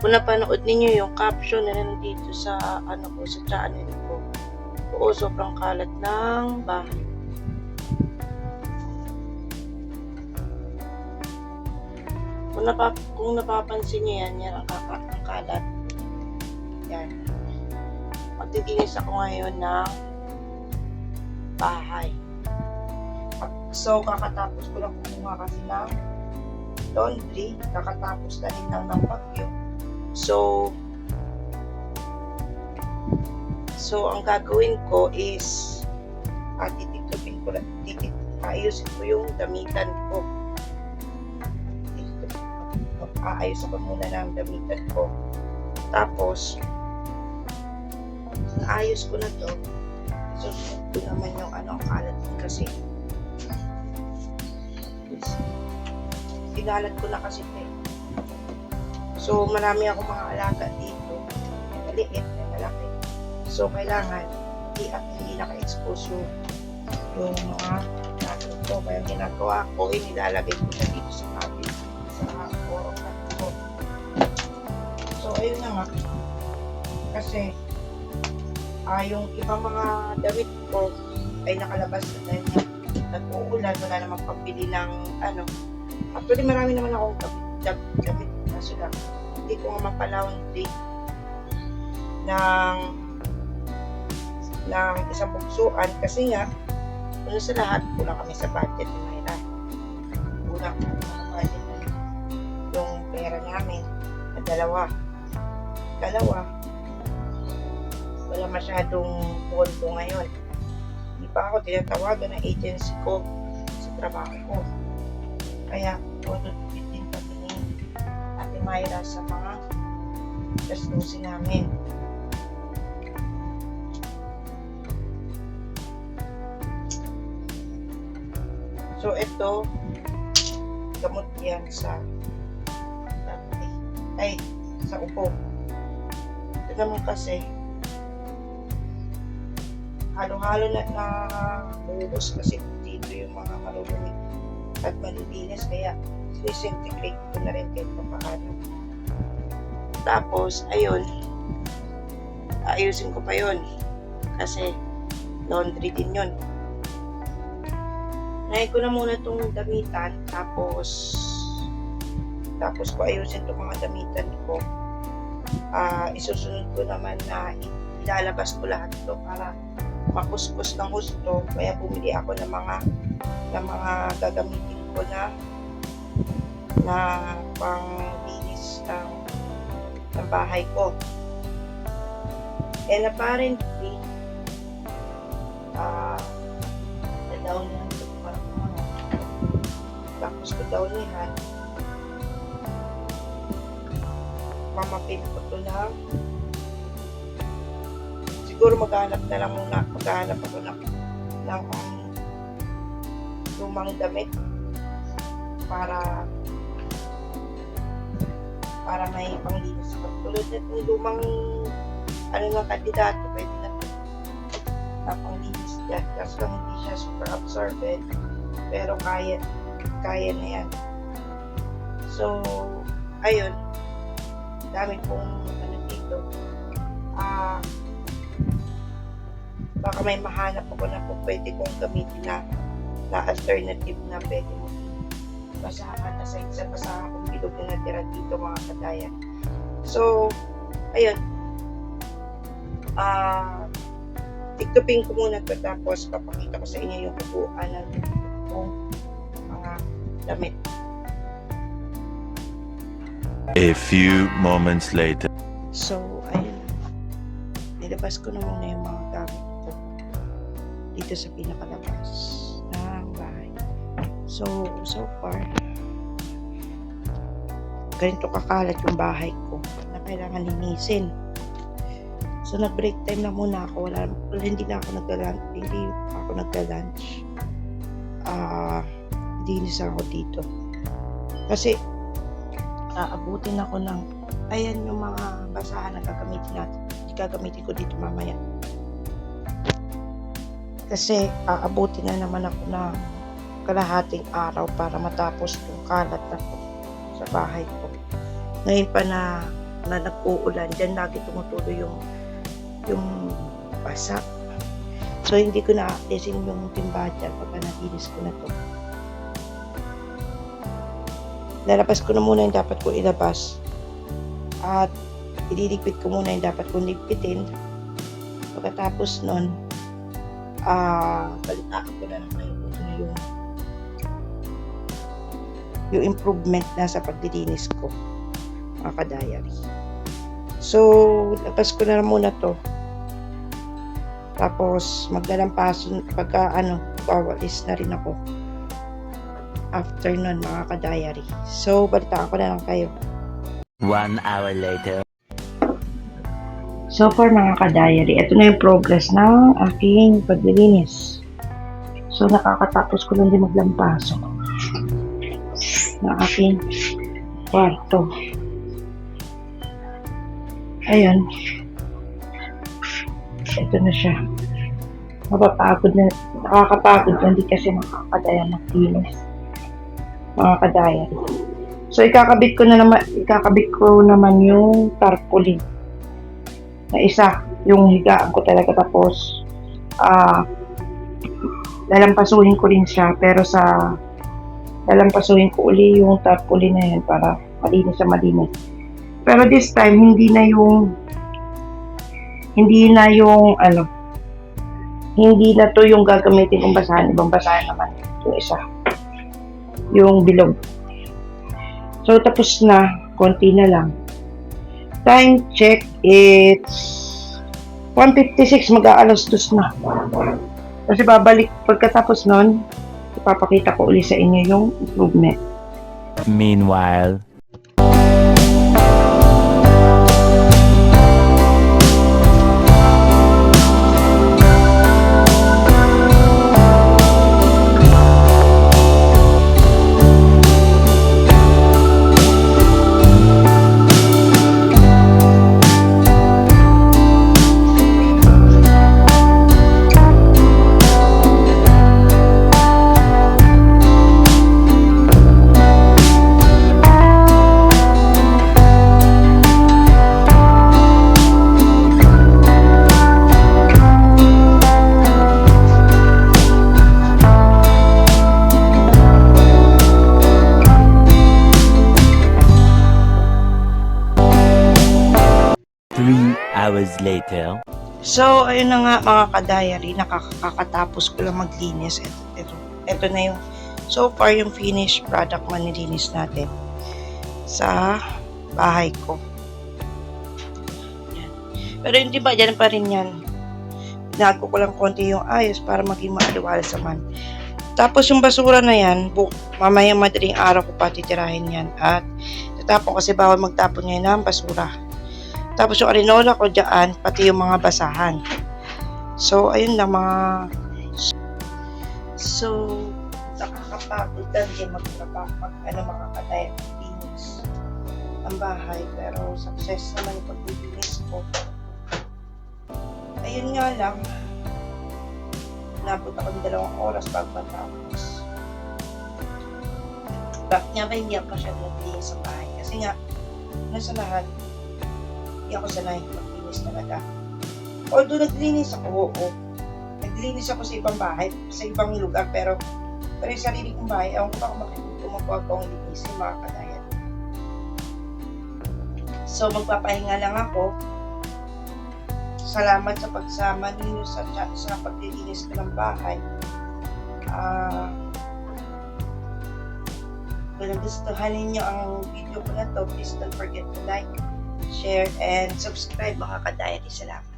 kung napanood ninyo yung caption na nandito sa ano ko, sa channel ko. Oo, sobrang kalat ng bahay. Kung napapansin niyo yan ang kalat. Yan. Magtitinis ako ngayon ng bahay. So, kakatapos ko lang kumuha kasi ng laundry. Kakatapos na rin ng bagyo. So, ang gagawin ko is ayusin ko yung damitan ko. Aayusin ko muna ng damitan ko. Tapos, naayos ko na to. Susunod ko naman yung kalat kasi. Inalat ko na kasi ito. So, marami akong mga alaga dito. May maliit, may malaki. So, kailangan hindi naka-expose yung mga natin ko. Kaya ginagawa ko, nilalagay ko na dito sa cabinet. Sa orokan ko. So, ayun na nga. Kasi, yung ibang mga damit ko ay nakalabas na dahil nag-uulan. Wala namang pambili ng Actually, marami naman akong damit. Kaso lang, hindi ko nga mapalaundry ng isang bugsuan kasi nga una sa lahat kulang kami sa budget ni Mayra. Kulang kami sa budget yung pera namin na dalawa wala masyadong pondo ngayon. Hindi pa ako tinatawagan ng agency ko sa trabaho ko, kaya tututupid din kami ni Ate Mayra sa mga gastusin namin. So, ito, gamot yan sa upo. Ito naman kasi, halo-halo na lulus kasi dito yung mga malulumi at malilinis. Kaya, sinisintegrate ko na rin kahit paano. Tapos, ayun, ayusin ko pa yun kasi laundry din yun. Nahin ko na muna itong damitan, tapos ko ayusin itong mga damitan ko. Isusunod ko naman na ilalabas ko lahat ito para makuskus ng gusto. Kaya bumili ako ng mga gagamitin ko na panglinis ng bahay ko. And apparently, na-down na ito parang tapos ko down niyan. Mamapin ko ito lang. Siguro maghanap ako ng lumang damit para may panglinis ko. Tulad na itong lumang ng kandidato, pwede na panglinis dyan. Kasi lang hindi siya super absorbent, pero kaya na yan. So, ayun, dami pong dito. Baka may mahanap ako na po pwede kong gamitin na alternative na pwede mo basahan na sa basahan kung bilog na natira dito mga kadayan. So, ayun, tiktupin ko muna ito, tapos papakita ko sa inyo yung kabuuan ng mga damit. A few moments later. So, ayun, nilabas ko na muna yung mga gamit ko dito sa pinakalabas ng bahay. So far, ganito kakalat yung bahay ko na kailangan linisin. So, nag-break time na muna ako. Hindi ako nagla-lunch. Dinis ako dito. Kasi, aabutin ako ng, ayan yung mga basahan na gagamitin natin. Gagamitin ko dito mamaya. Kasi, aabutin na naman ako ng kalahating araw para matapos yung kalat na to sa bahay ko. Ngayon pa na na nag-uulan, dyan lagi tumutuloy yung basa. So, hindi ko na-accesin yung timba dyan pagka naginis ko na to. Lalabas ko na muna yung dapat ko ilabas. At ililigpit ko muna yung dapat kong ligpitin. Pagkatapos nun, balitaan ko na lang kayo kung ano yung improvement na sa paglilinis ko, mga ka-diary. So, labas ko na lang muna to. Tapos, magdalampaso pagka wawalis na rin ako. After nun, mga ka-diary. So, balitaan ko na lang kayo. 1 hour later. So far, mga ka-diary, ito na yung progress ng aking paglilinis. So, nakakatapos ko lang din maglampaso ng aking kwarto. Ayun. Ito na siya. Mapapagod na, nakakapagod na, hindi kasi makakadaya maglinis. Mga ka-diary. So, ikakabit ko naman yung tarpaulin. Na isa, yung higaan ko talaga, tapos lalampasuhin ko rin siya, pero lalampasuhin ko uli yung tarpaulin na yun para malinis sa malinis. Pero this time, hindi na to yung gagamitin kong basahan, ibang basahan naman yung isa, yung bilog. So, tapos na, konti na lang. Time check, it's 1:56, mag-aalas 2 na. Kasi babalik, pagkatapos nun, ipapakita ko ulit sa inyo yung improvement. Meanwhile. Hours later. So, ayun na nga mga ka-diary, nakakatapos ko lang maglinis. Ito na yung, so far, yung finished product man nilinis natin sa bahay ko. Yan. Pero hindi ba, dyan pa rin yan. Binago ko lang konti yung ayos para maging maaliwalas naman. Tapos yung basura na yan, mamaya madaling araw ko pa titirahin yan. At tatapon kasi bawal magtapon ngayon ng basura. Tapos yung arenola ko dyan, pati yung mga basahan. So, ayun lang mga... So, nakakapagod lang din mga ka-diary linis ang bahay. Pero success naman yung paglilinis ko. Ayun nga lang, nabot ako ng 2 oras bago matapos. Bakit nga ba hindi ako masyadong naglinis sa bahay? Kasi nga, nasa lahat, hindi ako sanay maglinis talaga. Although naglinis ako, oo. Naglinis ako sa ibang bahay, sa ibang lugar, pero yung sarili kong bahay, ewan ko ba kung bakit gumagawa ko ang linisin, mga ka-diary. So, magpapahinga lang ako. Salamat sa pagsama ninyo sa paglilinis ko ng bahay. Kung nagustuhan ninyo ang video ko na to, please don't forget to like, share, and subscribe, mga ka-diary. Salamat.